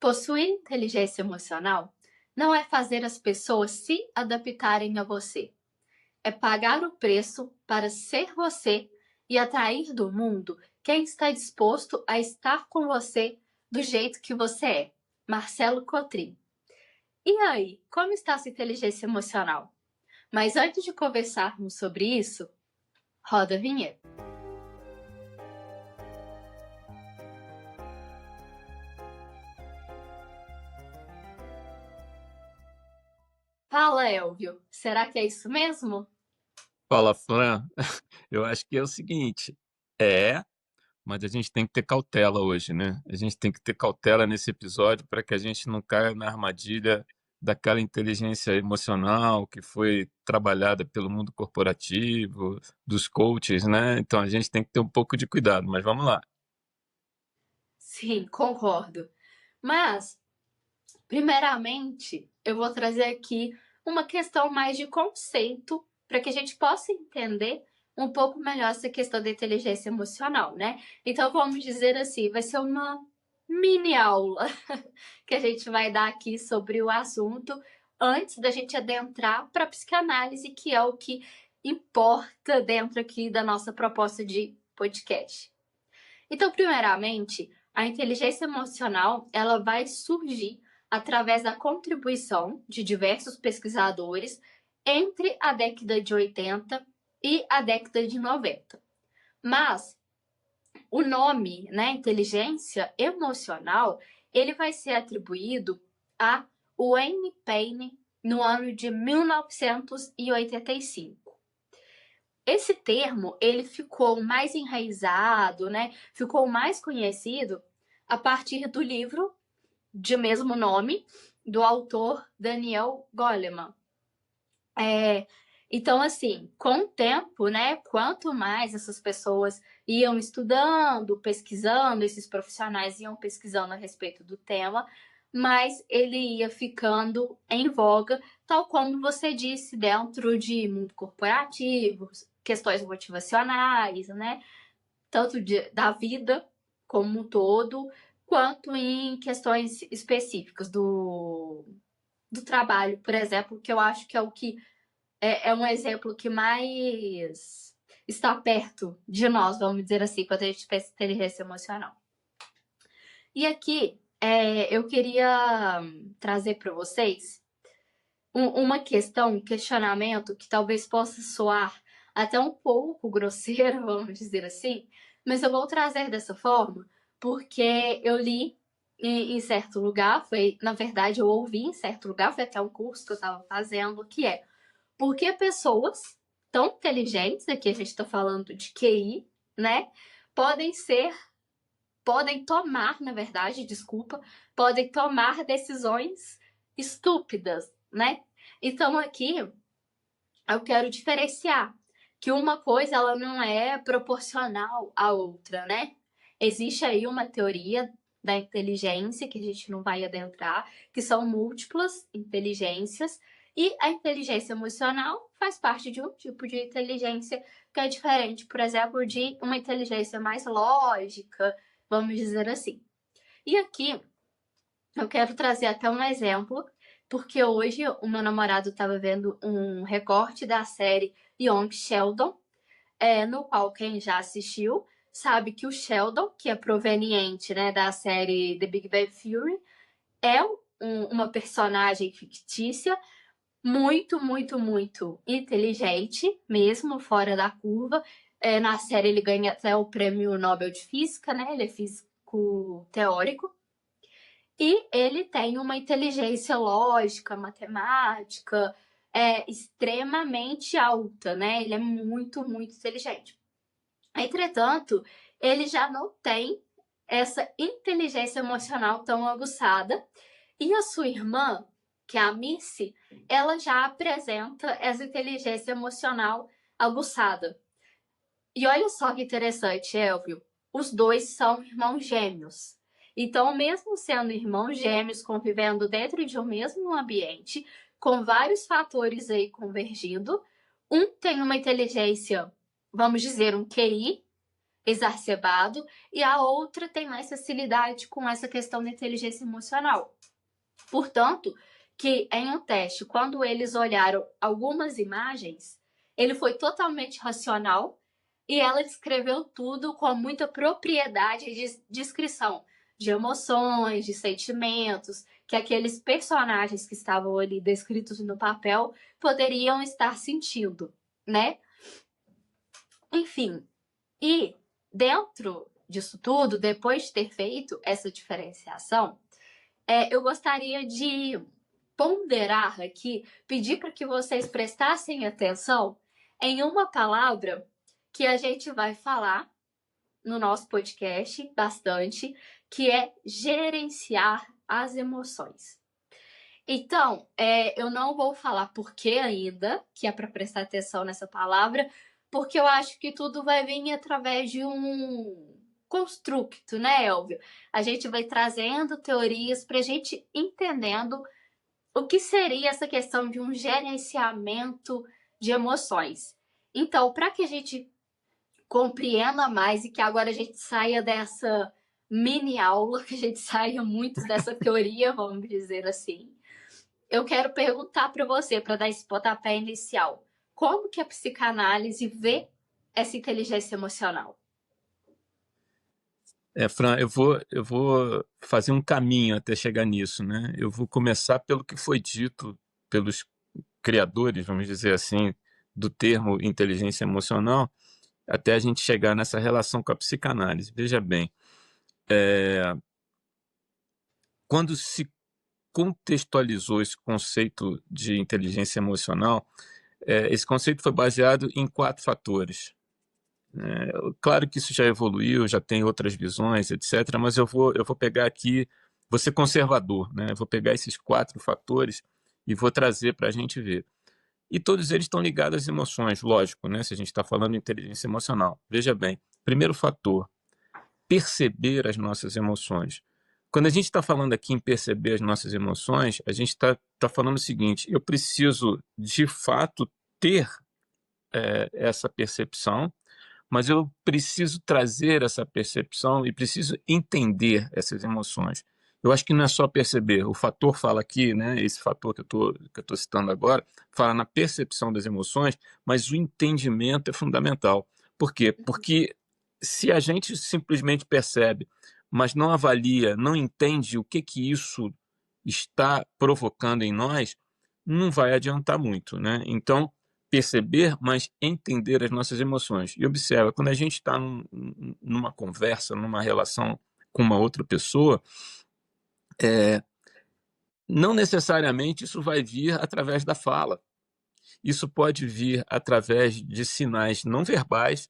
Possuir inteligência emocional não é fazer as pessoas se adaptarem a você. É pagar o preço para ser você e atrair do mundo quem está disposto a estar com você do jeito que você é. Marcelo Cotrim. E aí, como está a sua inteligência emocional? Mas antes de conversarmos sobre isso, roda a vinheta. Fala, Elvio. Será que é isso mesmo? Fala, Fran. Eu acho que é o seguinte, mas a gente tem que ter cautela hoje, né? A gente tem que ter cautela nesse episódio para que a gente não caia na armadilha daquela inteligência emocional que foi trabalhada pelo mundo corporativo, dos coaches, né? Então a gente tem que ter um pouco de cuidado, mas vamos lá. Sim, concordo. Mas primeiramente, eu vou trazer aqui uma questão mais de conceito para que a gente possa entender um pouco melhor essa questão da inteligência emocional, né? Então, vamos dizer assim, vai ser uma mini aula que a gente vai dar aqui sobre o assunto antes da gente adentrar para a psicanálise, que é o que importa dentro aqui da nossa proposta de podcast. Então, primeiramente, a inteligência emocional, ela vai surgir através da contribuição de diversos pesquisadores entre a década de 80 e a década de 90. Mas o nome, né, inteligência emocional, ele vai ser atribuído a Wayne Payne no ano de 1985. Esse termo, ele ficou mais enraizado, né? Ficou mais conhecido a partir do livro de mesmo nome do autor Daniel Goleman. Então, assim, com o tempo, né? Quanto mais essas pessoas iam estudando, pesquisando, esses profissionais iam pesquisando a respeito do tema, mais ele ia ficando em voga, tal como você disse, dentro de mundo corporativo, questões motivacionais, né? Tanto da vida como um todo, quanto em questões específicas do trabalho, por exemplo, que eu acho que é o que é um exemplo que mais está perto de nós, vamos dizer assim, quando a gente pensa em inteligência emocional. E aqui eu queria trazer para vocês uma questão, um questionamento que talvez possa soar até um pouco grosseiro, vamos dizer assim, mas eu vou trazer dessa forma porque eu li em certo lugar, foi, na verdade, eu ouvi em certo lugar, foi até um curso que eu estava fazendo, que é por que pessoas tão inteligentes, aqui a gente está falando de QI, né, podem tomar, na verdade, desculpa, podem tomar decisões estúpidas, né? Então aqui eu quero diferenciar que uma coisa ela não é proporcional à outra, né? Existe aí uma teoria da inteligência que a gente não vai adentrar, que são múltiplas inteligências, e a inteligência emocional faz parte de um tipo de inteligência que é diferente, por exemplo, de uma inteligência mais lógica, vamos dizer assim. E aqui eu quero trazer até um exemplo, porque hoje o meu namorado estava vendo um recorte da série Young Sheldon, no qual quem já assistiu sabe que o Sheldon, que é proveniente, né, da série The Big Bang Theory, é uma personagem fictícia muito, muito, muito inteligente, mesmo fora da curva. Na série ele ganha até o prêmio Nobel de Física, né? Ele é físico teórico. E ele tem uma inteligência lógica, matemática, extremamente alta, né? Ele é muito, muito inteligente. Entretanto, ele já não tem essa inteligência emocional tão aguçada. E a sua irmã, que é a Missy, ela já apresenta essa inteligência emocional aguçada. E olha só que interessante, Elvio. Os dois são irmãos gêmeos. Então, mesmo sendo irmãos gêmeos convivendo dentro de um mesmo ambiente, com vários fatores aí convergindo, um tem uma inteligência, vamos dizer, um QI exacerbado, e a outra tem mais facilidade com essa questão da inteligência emocional. Portanto, que em um teste, quando eles olharam algumas imagens, ele foi totalmente racional e ela descreveu tudo com muita propriedade de descrição de emoções, de sentimentos, que aqueles personagens que estavam ali descritos no papel poderiam estar sentindo, né? Enfim, e dentro disso tudo, depois de ter feito essa diferenciação, eu gostaria de ponderar aqui, pedir para que vocês prestassem atenção em uma palavra que a gente vai falar no nosso podcast bastante, que é gerenciar as emoções. Então, eu não vou falar por que ainda, que é para prestar atenção nessa palavra, porque eu acho que tudo vai vir através de um construto, né, Elvio? A gente vai trazendo teorias para a gente entendendo o que seria essa questão de um gerenciamento de emoções. Então, para que a gente compreenda mais e que agora a gente saia dessa mini aula, que a gente saia muito dessa teoria, vamos dizer assim, eu quero perguntar para você, para dar esse pontapé inicial, como que a psicanálise vê essa inteligência emocional? Fran, eu vou fazer um caminho até chegar nisso, né? Eu vou começar pelo que foi dito pelos criadores, vamos dizer assim, do termo inteligência emocional, até a gente chegar nessa relação com a psicanálise. Veja bem, quando se contextualizou esse conceito de inteligência emocional, esse conceito foi baseado em 4 fatores. Claro que isso já evoluiu, já tem outras visões, etc., mas eu vou pegar aqui, vou ser conservador, né? Eu vou pegar esses 4 fatores e vou trazer para a gente ver. E todos eles estão ligados às emoções, lógico, né? Se a gente está falando de inteligência emocional. Veja bem, primeiro fator, perceber as nossas emoções. Quando a gente está falando aqui em perceber as nossas emoções, a gente está falando o seguinte: eu preciso, de fato, ter essa percepção, mas eu preciso trazer essa percepção e preciso entender essas emoções. Eu acho que não é só perceber. O fator fala aqui, né? Esse fator que eu tô citando agora, fala na percepção das emoções, mas o entendimento é fundamental. Por quê? Porque se a gente simplesmente percebe, mas não avalia, não entende o que isso está provocando em nós, não vai adiantar muito, né? Então, perceber, mas entender as nossas emoções. E observa, quando a gente está numa conversa, numa relação com uma outra pessoa, não necessariamente isso vai vir através da fala. Isso pode vir através de sinais não verbais,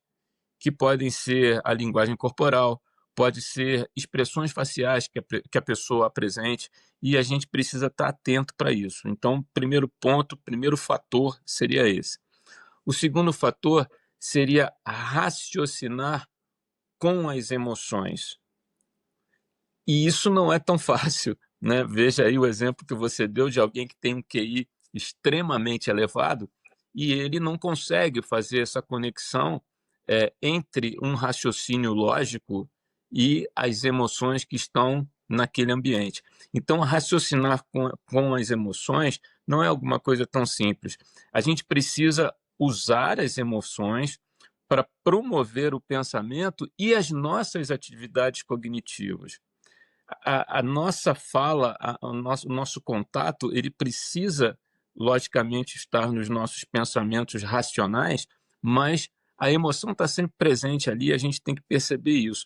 que podem ser a linguagem corporal, pode ser expressões faciais que a pessoa apresente, e a gente precisa estar atento para isso. Então, primeiro ponto, primeiro fator seria esse. O segundo fator seria raciocinar com as emoções. E isso não é tão fácil, né? Veja aí o exemplo que você deu de alguém que tem um QI extremamente elevado e ele não consegue fazer essa conexão entre um raciocínio lógico e as emoções que estão naquele ambiente. Então, raciocinar com as emoções não é alguma coisa tão simples. A gente precisa usar as emoções para promover o pensamento e as nossas atividades cognitivas. A nossa fala, o nosso contato, ele precisa, logicamente, estar nos nossos pensamentos racionais, mas a emoção está sempre presente ali, a gente tem que perceber isso.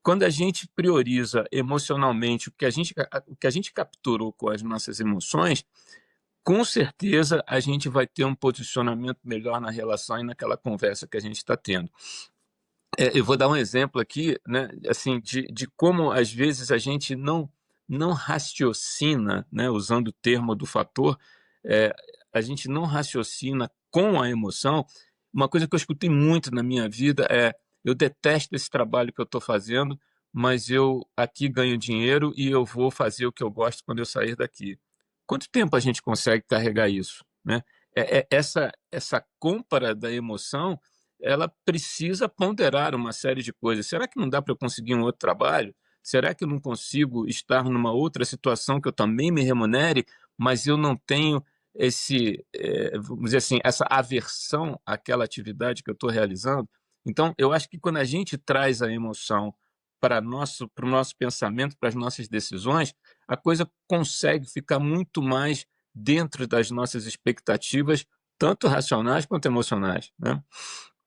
Quando a gente prioriza emocionalmente o que a gente capturou com as nossas emoções, com certeza a gente vai ter um posicionamento melhor na relação e naquela conversa que a gente está tendo. Eu vou dar um exemplo aqui, né, assim, de como às vezes a gente não raciocina, né, usando o termo do fator, a gente não raciocina com a emoção. Uma coisa que eu escutei muito na minha vida é: eu detesto esse trabalho que eu estou fazendo, mas eu aqui ganho dinheiro e eu vou fazer o que eu gosto quando eu sair daqui. Quanto tempo a gente consegue carregar isso, né? Essa compra da emoção ela precisa ponderar uma série de coisas. Será que não dá para eu conseguir um outro trabalho? Será que eu não consigo estar numa outra situação que eu também me remunere, mas eu não tenho vamos dizer assim, essa aversão àquela atividade que eu estou realizando? Então, eu acho que quando a gente traz a emoção para o nosso pensamento, para as nossas decisões, a coisa consegue ficar muito mais dentro das nossas expectativas, tanto racionais quanto emocionais, né?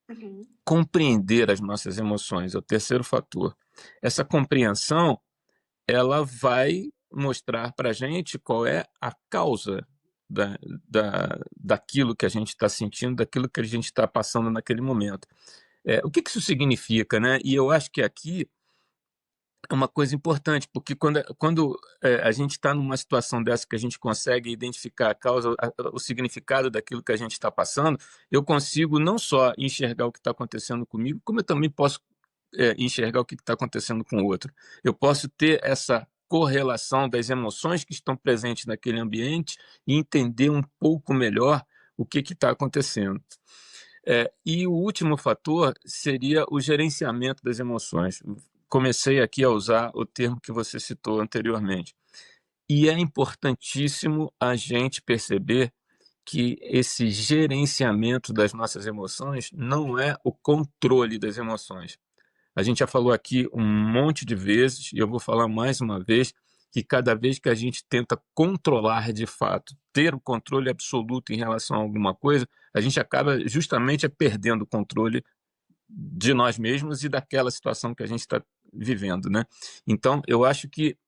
Uhum. Compreender as nossas emoções é o terceiro fator. Essa compreensão, ela vai mostrar para a gente qual é a causa daquilo que a gente está sentindo, daquilo que a gente está passando naquele momento. O que isso significa, né? E eu acho que aqui é uma coisa importante, porque quando a gente está numa situação dessa que a gente consegue identificar a causa, o significado daquilo que a gente está passando, eu consigo não só enxergar o que está acontecendo comigo, como eu também posso enxergar o que está acontecendo com o outro. Eu posso ter essa correlação das emoções que estão presentes naquele ambiente e entender um pouco melhor o que está acontecendo. E o último fator seria o gerenciamento das emoções. Comecei aqui a usar o termo que você citou anteriormente. E é importantíssimo a gente perceber que esse gerenciamento das nossas emoções não é o controle das emoções. A gente já falou aqui um monte de vezes, e eu vou falar mais uma vez, que cada vez que a gente tenta controlar de fato, ter o controle absoluto em relação a alguma coisa, a gente acaba justamente perdendo o controle de nós mesmos e daquela situação que a gente está vivendo, né? Então, eu acho que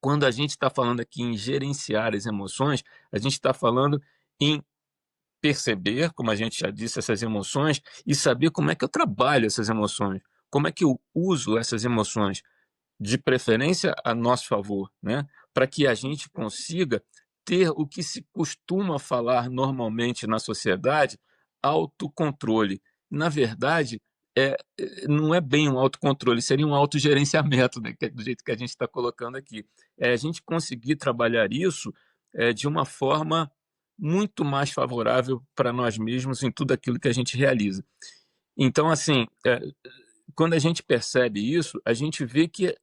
quando a gente está falando aqui em gerenciar as emoções, a gente está falando em perceber, como a gente já disse, essas emoções e saber como é que eu trabalho essas emoções, como é que eu uso essas emoções, de preferência a nosso favor, né? Para que a gente consiga ter o que se costuma falar normalmente na sociedade, autocontrole. Na verdade, não é bem um autocontrole, seria um autogerenciamento, né? Do jeito que a gente está colocando aqui. É a gente conseguir trabalhar isso de uma forma muito mais favorável para nós mesmos em tudo aquilo que a gente realiza. Então, assim, quando a gente percebe isso, a gente vê que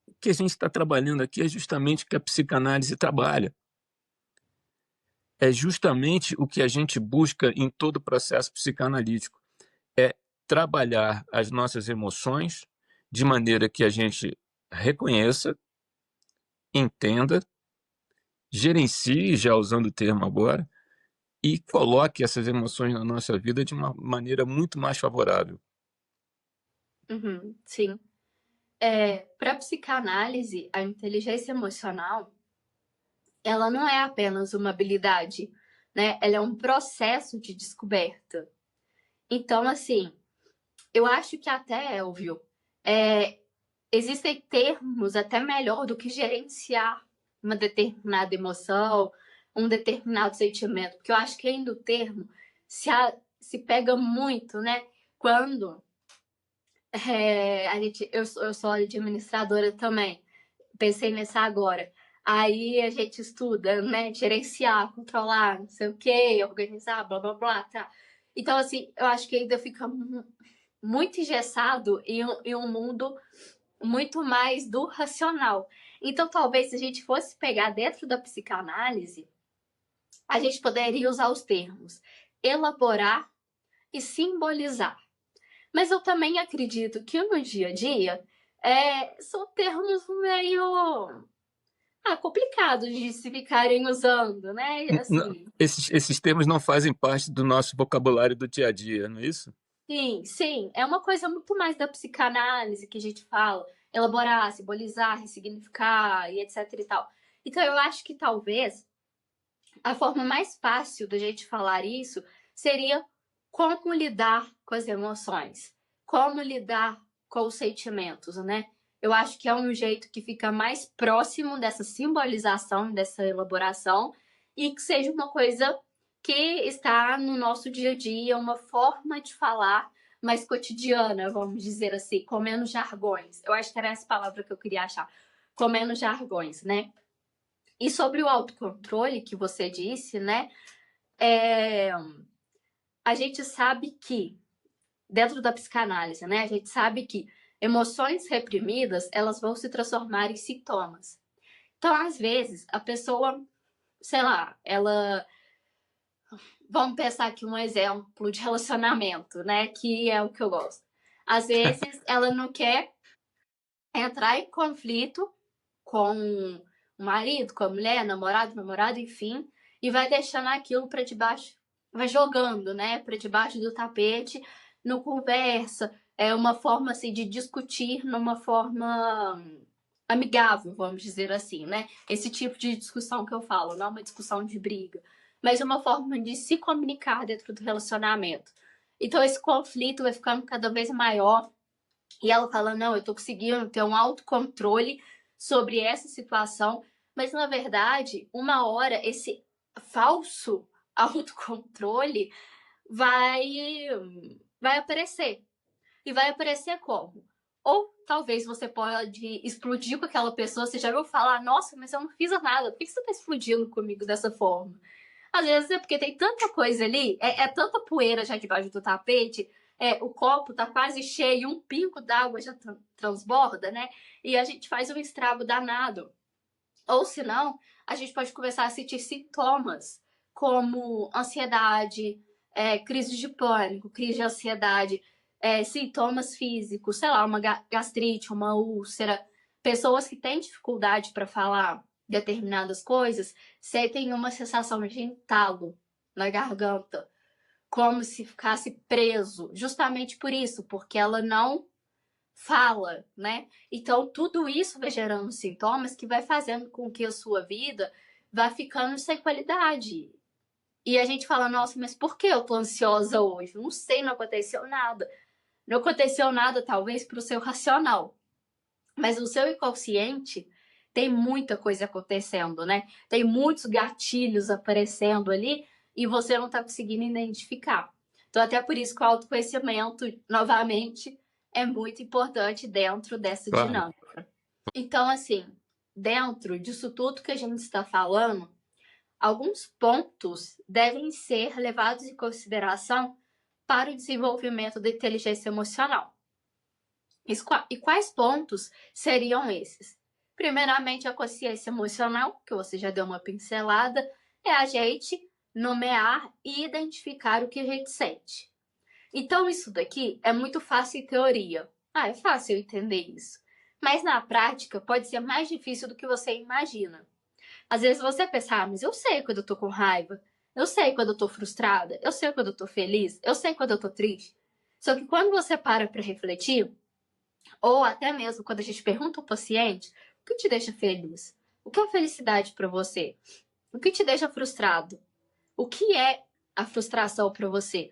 o que a gente está trabalhando aqui é justamente o que a psicanálise trabalha. É justamente o que a gente busca em todo o processo psicanalítico. É trabalhar as nossas emoções de maneira que a gente reconheça, entenda, gerencie, já usando o termo agora, e coloque essas emoções na nossa vida de uma maneira muito mais favorável. Uhum, sim. Para psicanálise, a inteligência emocional, ela não é apenas uma habilidade, né? Ela é um processo de descoberta. Então, assim, eu acho que até, Elvio, é, existem termos até melhor do que gerenciar uma determinada emoção, um determinado sentimento, porque eu acho que ainda o termo se pega muito, né? Quando eu sou administradora também, pensei nessa agora. Aí a gente estuda, né? Gerenciar, controlar, não sei o quê, organizar, blá blá blá, tá. Então, assim, eu acho que ainda fica muito engessado em um mundo muito mais do racional. Então, talvez se a gente fosse pegar dentro da psicanálise, a gente poderia usar os termos elaborar e simbolizar. Mas eu também acredito que no dia a dia são termos meio complicados de se ficarem usando, né? Assim, Esses termos não fazem parte do nosso vocabulário do dia a dia, não é isso? sim, sim, é uma coisa muito mais da psicanálise que a gente fala, elaborar, simbolizar, ressignificar e etc e tal. Então eu acho que talvez a forma mais fácil da gente falar isso seria como lidar com as emoções, como lidar com os sentimentos, né? Eu acho que é um jeito que fica mais próximo dessa simbolização, dessa elaboração, e que seja uma coisa que está no nosso dia a dia, uma forma de falar mais cotidiana, vamos dizer assim, com menos jargões. Eu acho que era essa palavra que eu queria achar, com menos jargões, né? E sobre o autocontrole que você disse, né? A gente sabe que dentro da psicanálise, né? A gente sabe que emoções reprimidas, elas vão se transformar em sintomas. Então, às vezes, a pessoa, sei lá, ela... Vamos pensar aqui um exemplo de relacionamento, né? Que é o que eu gosto. Às vezes, ela não quer entrar em conflito com o marido, com a mulher, namorado, enfim, e vai deixando aquilo para debaixo, vai jogando, né, para debaixo do tapete, não conversa, é uma forma assim de discutir numa forma amigável, vamos dizer assim, né? Esse tipo de discussão que eu falo, não é uma discussão de briga, mas uma forma de se comunicar dentro do relacionamento. Então esse conflito vai ficando cada vez maior e ela fala, não, eu tô conseguindo ter um autocontrole sobre essa situação, mas na verdade, uma hora esse falso autocontrole vai vai aparecer. E vai aparecer como? Ou talvez você pode explodir com aquela pessoa, você já ouviu falar, nossa, mas eu não fiz nada, por que você tá explodindo comigo dessa forma? Às vezes é porque tem tanta coisa ali, é tanta poeira já debaixo do tapete, o copo tá quase cheio, um pingo d'água já transborda, né? E a gente faz um estrago danado. Ou senão, a gente pode começar a sentir sintomas como ansiedade, crise de pânico, crise de ansiedade, sintomas físicos, sei lá, uma gastrite, uma úlcera. Pessoas que têm dificuldade para falar determinadas coisas sentem uma sensação de entalo na garganta, como se ficasse preso, justamente por isso, porque ela não fala, né? Então, tudo isso vai gerando sintomas que vai fazendo com que a sua vida vá ficando sem qualidade. E a gente fala, nossa, mas por que eu tô ansiosa hoje? Não sei, não aconteceu nada. Não aconteceu nada, talvez, pro seu racional. Mas o seu inconsciente tem muita coisa acontecendo, né? Tem muitos gatilhos aparecendo ali e você não tá conseguindo identificar. Então, até por isso que o autoconhecimento, novamente, é muito importante dentro dessa Claro. dinâmica. Então, assim, dentro disso tudo que a gente está falando, alguns pontos devem ser levados em consideração para o desenvolvimento da inteligência emocional. E quais pontos seriam esses? Primeiramente, a consciência emocional, que você já deu uma pincelada, é a gente nomear e identificar o que a gente sente. Então, isso daqui é muito fácil em teoria. É fácil entender isso. Mas na prática, pode ser mais difícil do que você imagina. Às vezes você pensa, mas eu sei quando eu tô com raiva, eu sei quando eu tô frustrada, eu sei quando eu tô feliz, eu sei quando eu tô triste. Só que quando você para refletir, ou até mesmo quando a gente pergunta ao paciente, o que te deixa feliz? O que é felicidade para você? O que te deixa frustrado? O que é a frustração para você?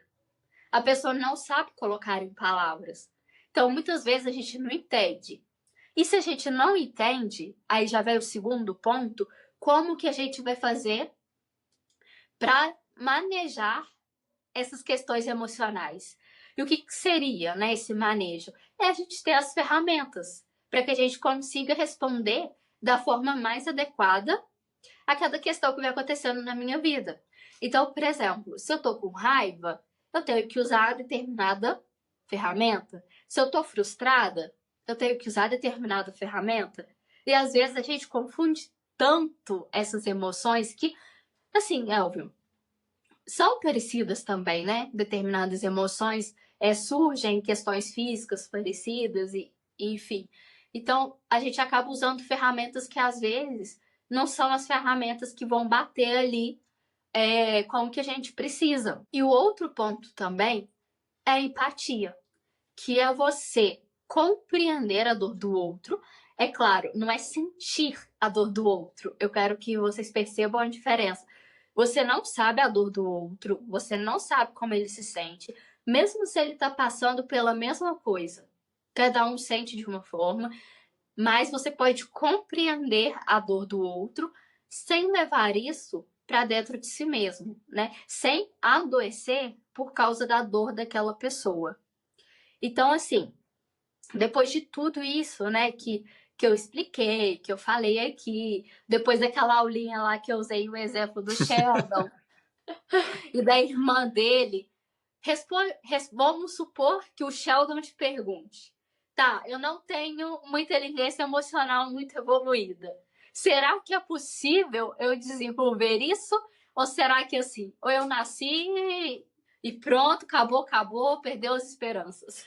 A pessoa não sabe colocar em palavras. Então, muitas vezes a gente não entende. E se a gente não entende, aí já vem o segundo ponto, como que a gente vai fazer para manejar essas questões emocionais? E o que seria, né, esse manejo? É a gente ter as ferramentas para que a gente consiga responder da forma mais adequada a cada questão que vai acontecendo na minha vida. Então, por exemplo, se eu tô com raiva, eu tenho que usar determinada ferramenta. Se eu tô frustrada, eu tenho que usar determinada ferramenta. E às vezes a gente confunde tanto essas emoções que, assim, Elvio, são parecidas também, né? Determinadas emoções surgem questões físicas parecidas e enfim. Então, a gente acaba usando ferramentas que às vezes não são as ferramentas que vão bater ali com o que a gente precisa. E o outro ponto também é a empatia, que é você compreender a dor do outro. É claro, não é sentir a dor do outro. Eu quero que vocês percebam a diferença. Você não sabe a dor do outro, você não sabe como ele se sente, mesmo se ele está passando pela mesma coisa. Cada um sente de uma forma, mas você pode compreender a dor do outro sem levar isso para dentro de si mesmo, né? Sem adoecer por causa da dor daquela pessoa. Então, assim, depois de tudo isso, né, que eu expliquei, que eu falei aqui, depois daquela aulinha lá que eu usei o exemplo do Sheldon e da irmã dele, Vamos supor que o Sheldon te pergunte: tá, eu não tenho uma inteligência emocional muito evoluída. Será que é possível eu desenvolver isso? Ou será que assim, ou eu nasci e pronto, acabou, perdeu as esperanças?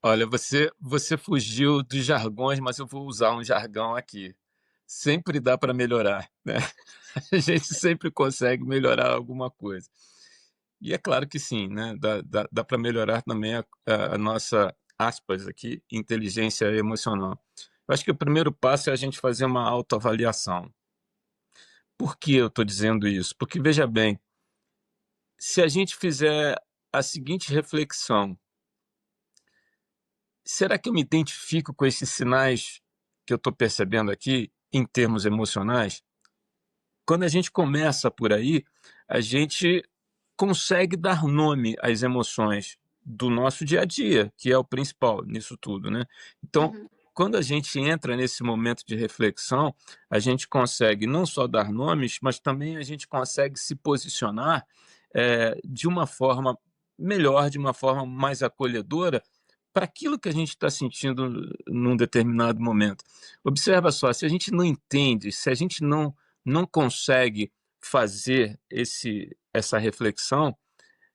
Olha, você fugiu dos jargões, mas eu vou usar um jargão aqui. Sempre dá para melhorar, né? A gente sempre consegue melhorar alguma coisa. E é claro que sim, né? Dá para melhorar também a nossa, aspas aqui, inteligência emocional. Eu acho que o primeiro passo é a gente fazer uma autoavaliação. Por que eu estou dizendo isso? Porque, veja bem, se a gente fizer a seguinte reflexão: será que eu me identifico com esses sinais que eu estou percebendo aqui em termos emocionais? Quando a gente começa por aí, a gente consegue dar nome às emoções do nosso dia a dia, que é o principal nisso tudo, né? Então, Uhum. quando a gente entra nesse momento de reflexão, a gente consegue não só dar nomes, mas também a gente consegue se posicionar de uma forma melhor, de uma forma mais acolhedora para aquilo que a gente está sentindo num determinado momento. Observa só, se a gente não entende, se a gente não consegue fazer essa reflexão,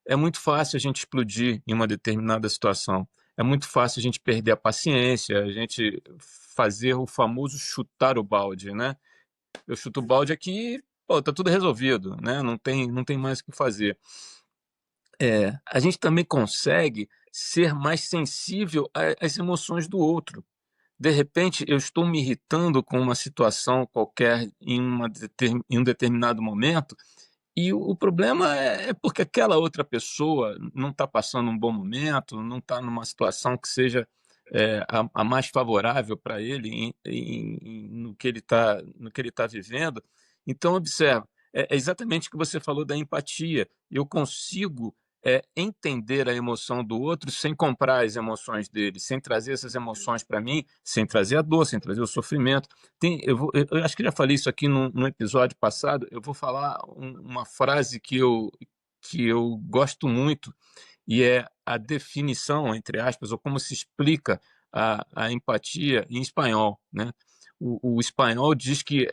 é muito fácil a gente explodir em uma determinada situação. É muito fácil a gente perder a paciência, a gente fazer o famoso chutar o balde, né? Eu chuto o balde aqui, pô, tá tudo resolvido, né? Não tem mais o que fazer. A gente também consegue ser mais sensível às emoções do outro. De repente, eu estou me irritando com uma situação qualquer em um determinado momento, e o problema é porque aquela outra pessoa não está passando um bom momento, não está numa situação que seja a mais favorável para ele no que ele tá vivendo. Então, observa, é exatamente o que você falou da empatia. Eu consigo entender a emoção do outro sem comprar as emoções dele, sem trazer essas emoções para mim, sem trazer a dor, sem trazer o sofrimento. Eu acho que já falei isso aqui no episódio passado. Eu vou falar uma frase que eu gosto muito, e é a definição, entre aspas, ou como se explica a empatia em espanhol, né? O espanhol diz que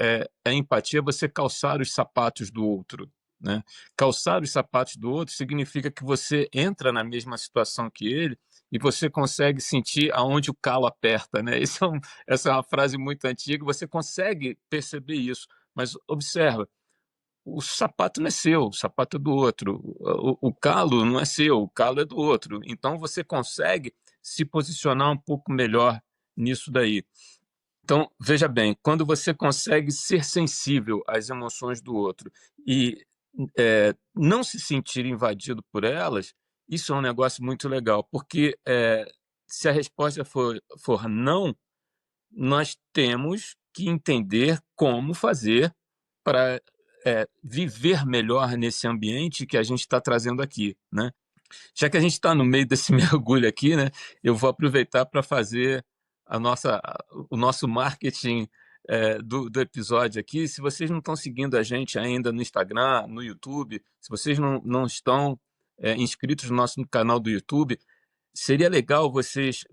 a empatia é você calçar os sapatos do outro, né? Calçar os sapatos do outro significa que você entra na mesma situação que ele e você consegue sentir aonde o calo aperta, né? Essa é uma frase muito antiga, você consegue perceber isso, mas observa, o sapato não é seu, o sapato é do outro. O calo não é seu, o calo é do outro. Então você consegue se posicionar um pouco melhor nisso daí. Então, veja bem, quando você consegue ser sensível às emoções do outro e não se sentir invadido por elas, isso é um negócio muito legal, porque se a resposta for não, nós temos que entender como fazer para viver melhor nesse ambiente que a gente está trazendo aqui, né? Já que a gente está no meio desse mergulho aqui, né, eu vou aproveitar para fazer o nosso marketing do episódio aqui. Se vocês não estão seguindo a gente ainda no Instagram, no YouTube, se vocês não estão inscritos no nosso canal do YouTube, seria legal vocês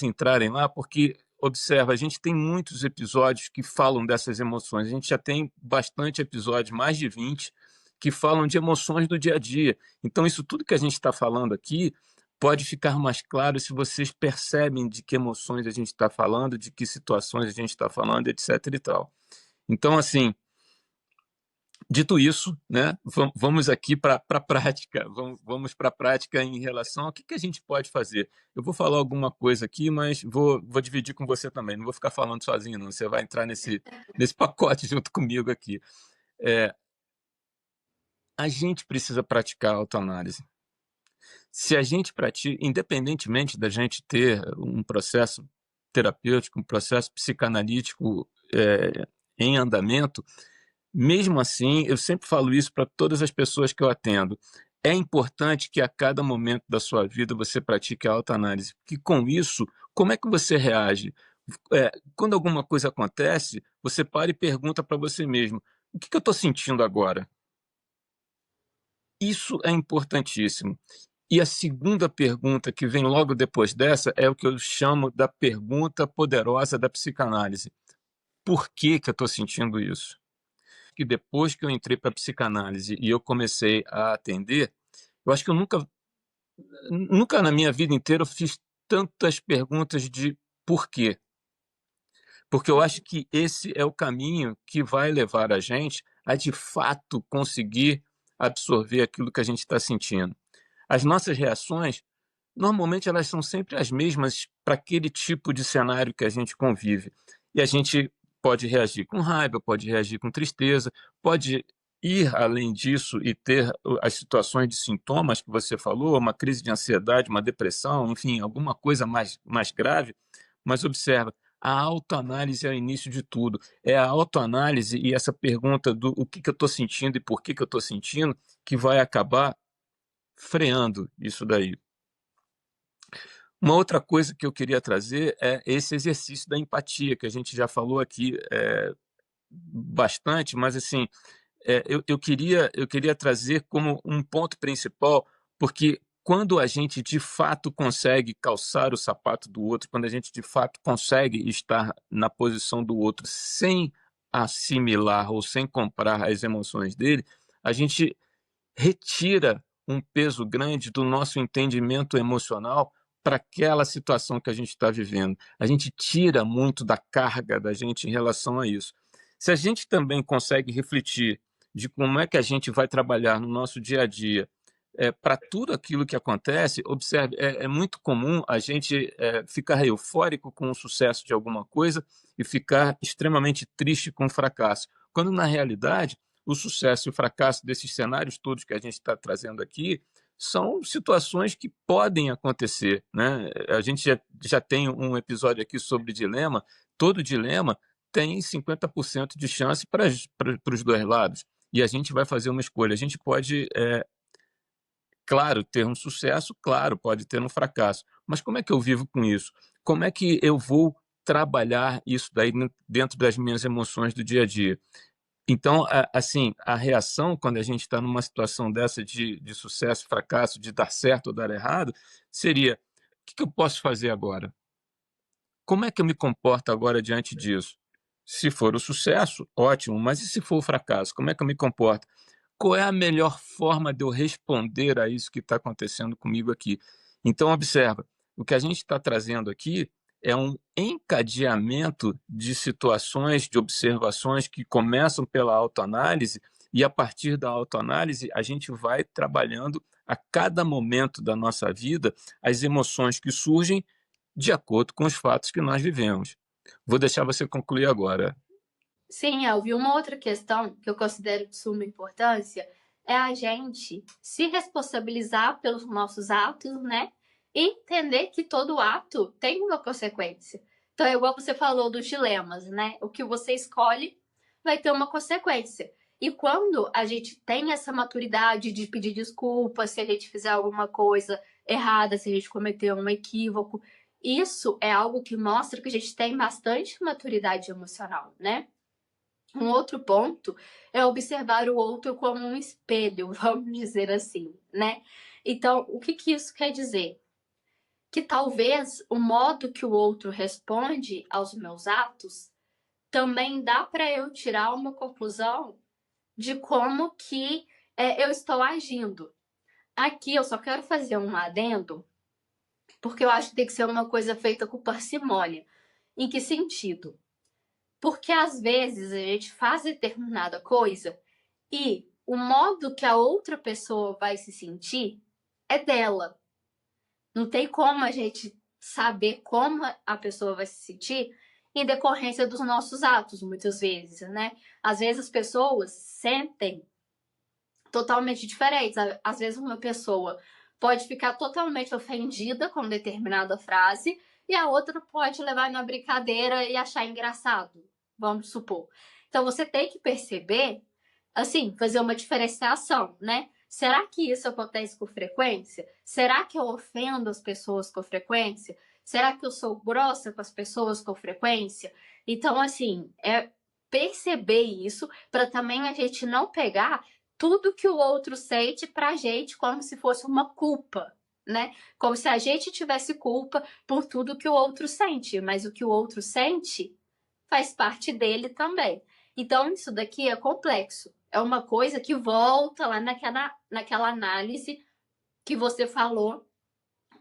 entrarem lá, porque, observa, a gente tem muitos episódios que falam dessas emoções. A gente já tem bastante episódios, mais de 20, que falam de emoções do dia a dia. Então, isso tudo que a gente está falando aqui pode ficar mais claro se vocês percebem de que emoções a gente está falando, de que situações a gente está falando, etc. e tal. Então, assim, dito isso, né, vamos aqui para a prática, vamos para a prática em relação ao que a gente pode fazer. Eu vou falar alguma coisa aqui, mas vou dividir com você também, não vou ficar falando sozinho, não. Você vai entrar nesse pacote junto comigo aqui. É, a gente precisa praticar a autoanálise. Se a gente pratica, independentemente da gente ter um processo terapêutico, um processo psicanalítico em andamento, mesmo assim, eu sempre falo isso para todas as pessoas que eu atendo. É importante que a cada momento da sua vida você pratique a autoanálise, porque com isso, como é que você reage? Quando alguma coisa acontece, você para e pergunta para você mesmo: o que eu estou sentindo agora? Isso é importantíssimo. E a segunda pergunta que vem logo depois dessa é o que eu chamo da pergunta poderosa da psicanálise. Por que que eu estou sentindo isso? Que depois que eu entrei para a psicanálise e eu comecei a atender, eu acho que eu nunca na minha vida inteira eu fiz tantas perguntas de por quê. Porque eu acho que esse é o caminho que vai levar a gente a, de fato, conseguir absorver aquilo que a gente está sentindo. As nossas reações, normalmente, elas são sempre as mesmas para aquele tipo de cenário que a gente convive. E a gente pode reagir com raiva, pode reagir com tristeza, pode ir além disso e ter as situações de sintomas que você falou, uma crise de ansiedade, uma depressão, enfim, alguma coisa mais grave. Mas observa, a autoanálise é o início de tudo. É a autoanálise e essa pergunta do o que que eu estou sentindo e por que que eu estou sentindo que vai acabar freando isso daí. Uma outra coisa que eu queria trazer é esse exercício da empatia, que a gente já falou aqui bastante, mas assim, eu queria trazer como um ponto principal, porque quando a gente de fato consegue calçar o sapato do outro, quando a gente de fato consegue estar na posição do outro sem assimilar ou sem comprar as emoções dele, a gente retira um peso grande do nosso entendimento emocional para aquela situação que a gente está vivendo. A gente tira muito da carga da gente em relação a isso. Se a gente também consegue refletir de como é que a gente vai trabalhar no nosso dia a dia para tudo aquilo que acontece, observe, é muito comum a gente ficar eufórico com o sucesso de alguma coisa e ficar extremamente triste com o fracasso, quando na realidade o sucesso e o fracasso desses cenários todos que a gente está trazendo aqui são situações que podem acontecer, né? A gente já tem um episódio aqui sobre dilema. Todo dilema tem 50% de chance para os dois lados. E a gente vai fazer uma escolha. A gente pode, claro, ter um sucesso, claro, pode ter um fracasso. Mas como é que eu vivo com isso? Como é que eu vou trabalhar isso daí dentro das minhas emoções do dia a dia? Então, assim, a reação quando a gente está numa situação dessa de sucesso, fracasso, de dar certo ou dar errado, seria: o que que eu posso fazer agora? Como é que eu me comporto agora diante disso? Se for o sucesso, ótimo, mas e se for o fracasso? Como é que eu me comporto? Qual é a melhor forma de eu responder a isso que está acontecendo comigo aqui? Então, observa, o que a gente está trazendo aqui é um encadeamento de situações, de observações que começam pela autoanálise, e a partir da autoanálise a gente vai trabalhando a cada momento da nossa vida as emoções que surgem de acordo com os fatos que nós vivemos. Vou deixar você concluir agora. Sim, Elvio, uma outra questão que eu considero de suma importância é a gente se responsabilizar pelos nossos atos, né? E entender que todo ato tem uma consequência. Então, é igual você falou dos dilemas, né? O que você escolhe vai ter uma consequência. E quando a gente tem essa maturidade de pedir desculpas se a gente fizer alguma coisa errada, se a gente cometeu um equívoco, isso é algo que mostra que a gente tem bastante maturidade emocional, né? Um outro ponto é observar o outro como um espelho, vamos dizer assim, né? Então, o que isso quer dizer? Que talvez o modo que o outro responde aos meus atos também dá para eu tirar uma conclusão de como que eu estou agindo. Aqui eu só quero fazer um adendo, porque eu acho que tem que ser uma coisa feita com parcimônia. Em que sentido? Porque às vezes a gente faz determinada coisa e o modo que a outra pessoa vai se sentir é dela. Não tem como a gente saber como a pessoa vai se sentir em decorrência dos nossos atos, muitas vezes, né? Às vezes as pessoas sentem totalmente diferentes. Às vezes uma pessoa pode ficar totalmente ofendida com determinada frase e a outra pode levar na brincadeira e achar engraçado, vamos supor. Então você tem que perceber, assim, fazer uma diferenciação, né? Será que isso acontece com frequência? Será que eu ofendo as pessoas com frequência? Será que eu sou grossa com as pessoas com frequência? Então, assim, é perceber isso para também a gente não pegar tudo que o outro sente pra gente como se fosse uma culpa, né? Como se a gente tivesse culpa por tudo que o outro sente, mas o que o outro sente faz parte dele também. Então, isso daqui é complexo. É uma coisa que volta lá naquela análise que você falou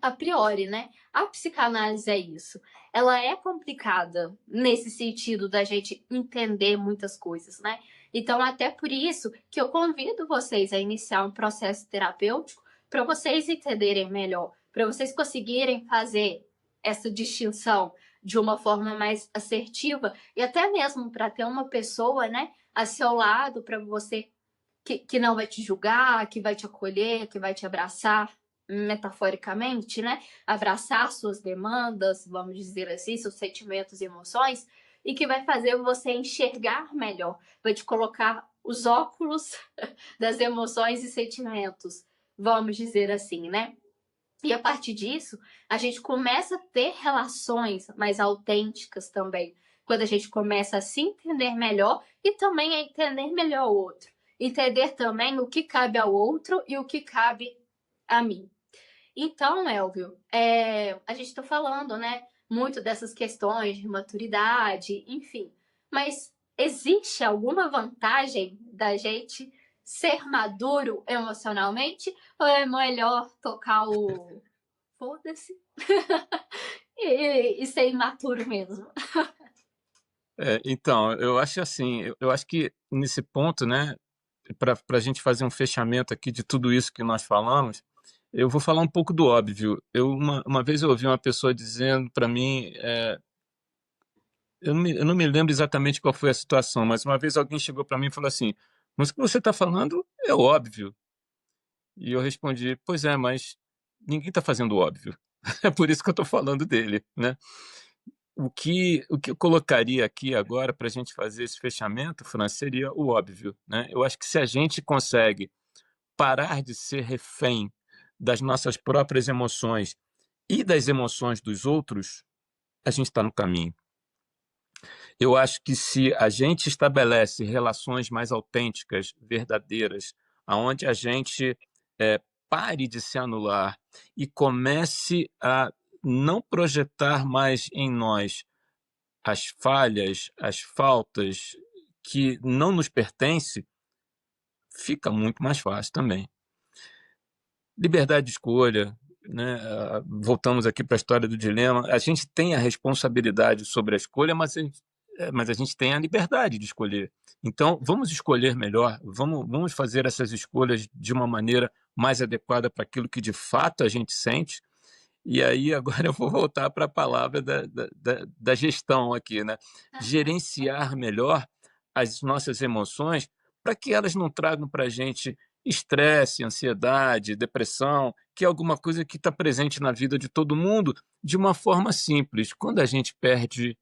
a priori, né? A psicanálise é isso. Ela é complicada nesse sentido da gente entender muitas coisas, né? Então, até por isso que eu convido vocês a iniciar um processo terapêutico para vocês entenderem melhor, para vocês conseguirem fazer essa distinção de uma forma mais assertiva e até mesmo para ter uma pessoa, né, a seu lado para você que não vai te julgar, que vai te acolher, que vai te abraçar, metaforicamente, né? Abraçar suas demandas, vamos dizer assim, seus sentimentos e emoções, e que vai fazer você enxergar melhor, vai te colocar os óculos das emoções e sentimentos, vamos dizer assim, né? E a partir disso, a gente começa a ter relações mais autênticas também. Quando a gente começa a se entender melhor e também a entender melhor o outro. Entender também o que cabe ao outro e o que cabe a mim. Então, Elvio, a gente está falando, né, muito dessas questões de maturidade, enfim. Mas existe alguma vantagem da gente ser maduro emocionalmente? Ou é melhor tocar o foda-se e ser imaturo mesmo? Então, eu acho assim, eu acho que nesse ponto, né, para a gente fazer um fechamento aqui de tudo isso que nós falamos, eu vou falar um pouco do óbvio. Uma vez eu ouvi uma pessoa dizendo para mim, eu não me lembro exatamente qual foi a situação, mas uma vez alguém chegou para mim e falou assim: mas o que você está falando é óbvio. E eu respondi: pois é, mas ninguém está fazendo o óbvio. É por isso que eu estou falando dele, né? O que eu colocaria aqui agora para a gente fazer esse fechamento, Fran, seria o óbvio, né? Eu acho que se a gente consegue parar de ser refém das nossas próprias emoções e das emoções dos outros, a gente está no caminho. Eu acho que se a gente estabelece relações mais autênticas, verdadeiras, aonde a gente pare de se anular e comece a não projetar mais em nós as falhas, as faltas que não nos pertencem, fica muito mais fácil também. Liberdade de escolha, né? Voltamos aqui para a história do dilema. A gente tem a responsabilidade sobre a escolha, mas a gente tem a liberdade de escolher. Então, vamos escolher melhor, vamos fazer essas escolhas de uma maneira mais adequada para aquilo que de fato a gente sente. E aí, agora eu vou voltar para a palavra da gestão aqui, né? Gerenciar melhor as nossas emoções para que elas não tragam para a gente estresse, ansiedade, depressão, que é alguma coisa que está presente na vida de todo mundo de uma forma simples. Quando a gente perde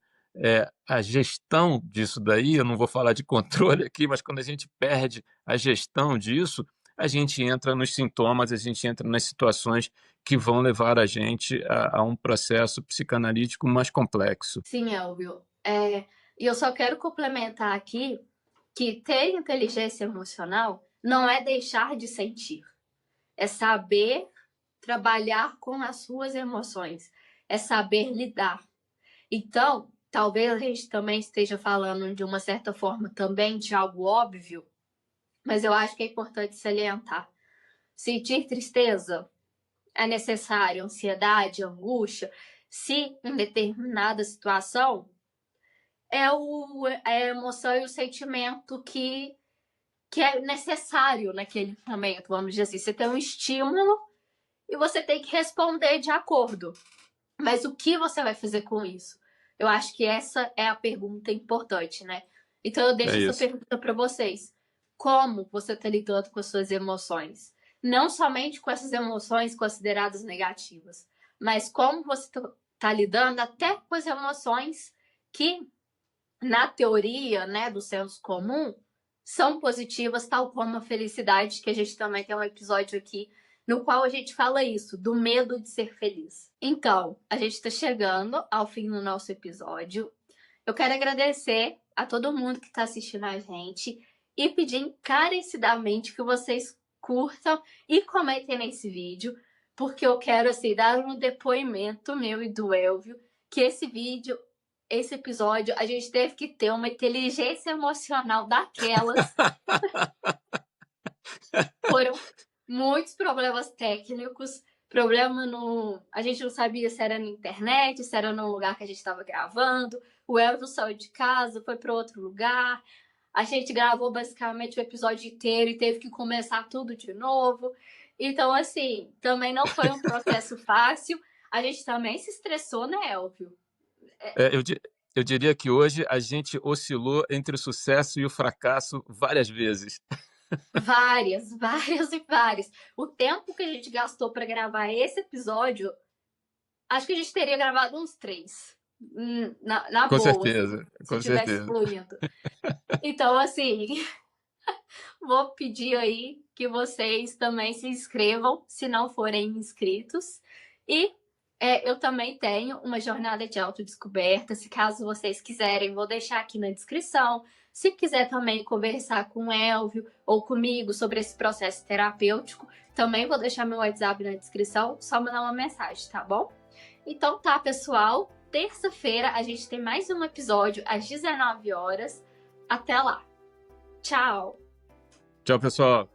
a gestão disso daí, eu não vou falar de controle aqui, mas quando a gente perde a gestão disso, a gente entra nos sintomas, a gente entra nas situações que vão levar a gente a um processo psicanalítico mais complexo. Sim, Elvio. E eu só quero complementar aqui que ter inteligência emocional não é deixar de sentir, é saber trabalhar com as suas emoções, é saber lidar. Então, talvez a gente também esteja falando de uma certa forma também de algo óbvio, mas eu acho que é importante salientar. Sentir tristeza é necessário, ansiedade, angústia, se em determinada situação é a emoção e o sentimento que é necessário naquele momento, vamos dizer assim. Você tem um estímulo e você tem que responder de acordo. Mas o que você vai fazer com isso? Eu acho que essa é a pergunta importante, né? Então eu deixo É essa isso. pergunta para vocês. Como você está lidando com as suas emoções? Não somente com essas emoções consideradas negativas, mas como você está lidando até com as emoções que, na teoria, né, do senso comum, são positivas, tal como a felicidade, que a gente também tem um episódio aqui no qual a gente fala isso, do medo de ser feliz. Então, a gente está chegando ao fim do nosso episódio. Eu quero agradecer a todo mundo que está assistindo a gente e pedir encarecidamente que vocês curtam e comentem nesse vídeo, porque eu quero, assim, dar um depoimento meu e do Elvio, que esse episódio, a gente teve que ter uma inteligência emocional daquelas. Foram muitos problemas técnicos, problema no... A gente não sabia se era na internet, se era no lugar que a gente estava gravando. O Elvio saiu de casa, foi para outro lugar. A gente gravou basicamente o episódio inteiro e teve que começar tudo de novo. Então, assim, também não foi um processo fácil. A gente também se estressou, né, Elvio? Eu diria que hoje a gente oscilou entre o sucesso e o fracasso várias vezes. Várias, várias e várias. O tempo que a gente gastou para gravar esse episódio, acho que a gente teria gravado uns 3. Na Com boa, assim, certeza, se com tivesse certeza. fluindo. Então, assim, vou pedir aí que vocês também se inscrevam, se não forem inscritos. E eu também tenho uma jornada de autodescoberta. Se caso vocês quiserem, vou deixar aqui na descrição. Se quiser também conversar com o Elvio ou comigo sobre esse processo terapêutico, também vou deixar meu WhatsApp na descrição. Só mandar uma mensagem, tá bom? Então tá, pessoal. Terça-feira a gente tem mais um episódio às 19 horas. Até lá. Tchau! Tchau, pessoal.